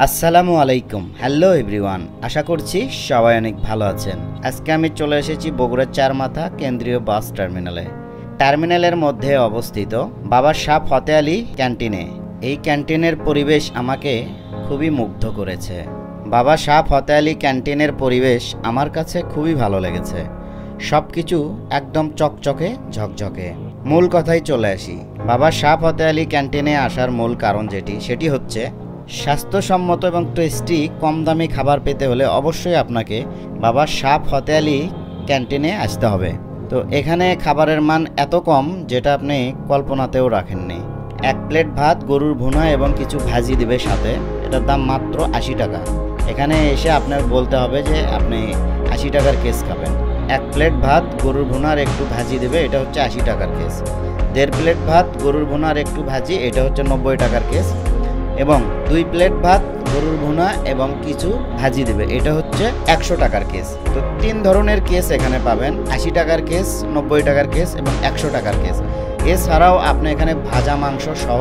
আসসালামু আলাইকুম। Hello everyone, আশা করছি সবাই অনেক ভালো আছেন। আজকে আমি চলে এসেছি বগুড়ার চারমাথা কেন্দ্রীয় বাস টার্মিনালে। টার্মিনালের মধ্যে অবস্থিত বাবা শাহ ফতে আলী ক্যান্টিনে। এই ক্যান্টিনের পরিবেশ আমাকে খুবই মুগ্ধ করেছে। বাবা শাহ ফতে আলী ক্যান্টিনের পরিবেশ আমার কাছে খুবই ভালো লেগেছে। সব কিছু একদম চকচকে ঝকঝকে। মূল কথায় চলে আসি। বাবা শাহ ফতে আলী ক্যান্টিনে আসার মূল কারণ সেটি হচ্ছে স্বাস্থ্যসম্মত এবং টেস্টি কম দামি খাবার পেতে হলে অবশ্যই আপনাকে বাবা শাহ ফতে আলী ক্যান্টিনে আসতে হবে। তো এখানে খাবারের মান এত কম যেটা আপনি কল্পনাতেও রাখেননি। এক প্লেট ভাত, গরুর ভুনা এবং কিছু ভাজি দিবে সাথে। এটার দাম মাত্র ৮০ টাকা। এখানে এসে আপনার বলতে হবে যে আপনি ৮০ টাকার কেস খাবেন। এক প্লেট ভাত, গরুর ভুনার একটু ভাজি দেবে, এটা হচ্ছে ৮০ টাকার কেস। ১.৫ প্লেট ভাত, গরুর ভুনার একটু ভাজি, এটা হচ্ছে ৯০ টাকার কেস। এবং ২ প্লেট ভাত, গরুর ভুনা এবং কিছু ভাজি দেবে, এটা হচ্ছে ১০০ টাকার কেস। তো ৩ ধরনের কেস এখানে পাবেন: ৮০ টাকার কেস, ৯০ টাকার কেস এবং ১০০ টাকার কেস। এছাড়াও আপনি এখানে ভাজা মাংস সহ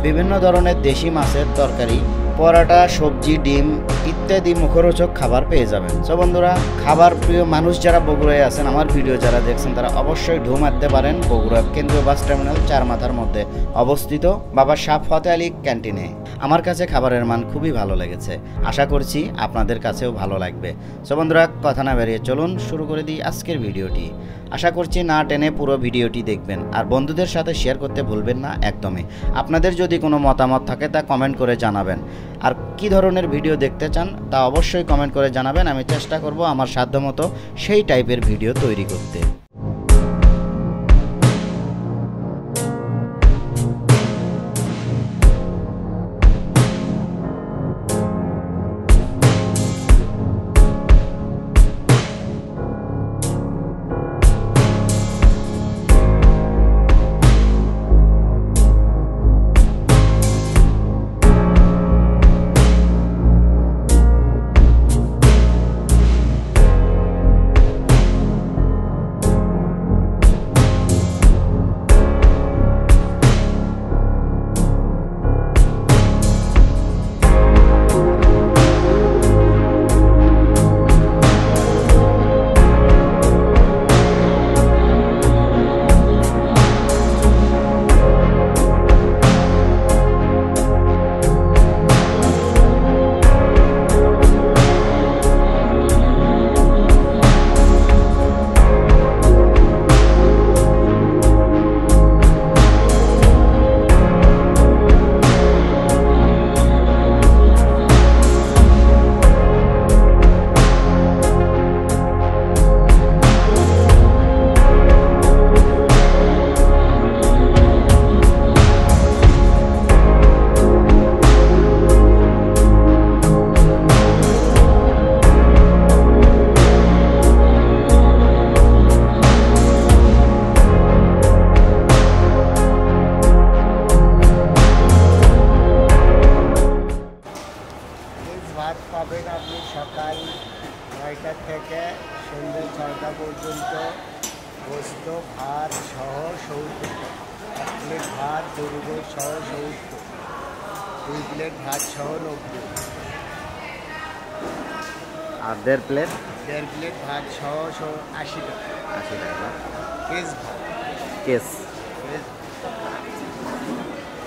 বিভিন্ন ধরনের দেশি মাছের তরকারি, পরোটা, সবজি, ডিম ইত্যাদি মুখরোচক খাবার পেয়ে যাবেন। সো বন্ধুরা, খাবার প্রিয় মানুষ যারা বগুড়ায় আছেন, আমার ভিডিও যারা দেখছেন, তারা অবশ্যই ঢু মারতে পারেন বগুড়া কেন্দ্রীয় বাস টার্মিনাল চারমাথার মধ্যে অবস্থিত বাবা শাহ ফতে আলী ক্যান্টিনে। আমার কাছে খাবারের মান খুবই ভালো লেগেছে। আশা করছি আপনাদের কাছেও ভালো লাগবে। সো বন্ধুরা, কথা না বেরিয়ে চলুন শুরু করে দিই আজকের ভিডিওটি। আশা করছি না টেনে পুরো ভিডিওটি দেখবেন, আর বন্ধুদের সাথে শেয়ার করতে ভুলবেন না একদমই। আপনাদের যদি কোনো মতামত থাকে তা কমেন্ট করে জানাবেন, আর কি ধরনের ভিডিও দেখতে চান তা অবশ্যই কমেন্ট করে জানাবেন। আমি চেষ্টা করব আমার সাধ্যমতো সেই টাইপের ভিডিও তৈরি করতে। ভাত পাবেন আপনি সকাল ৯টা থেকে সন্ধ্যে ৬টা পর্যন্ত। গোস্ত ভাত সহ ৭০ টাকা। ১ প্লেট ভাত, গরুর গোস্ত সহ ৭০। ২ প্লেট ভাত সহ ৯০। আর ১.৫ প্লেট ১.৫ প্লেট ভাত সহ ৮০ টাকা। ৮০ টাকা কেস ভাত, কেস।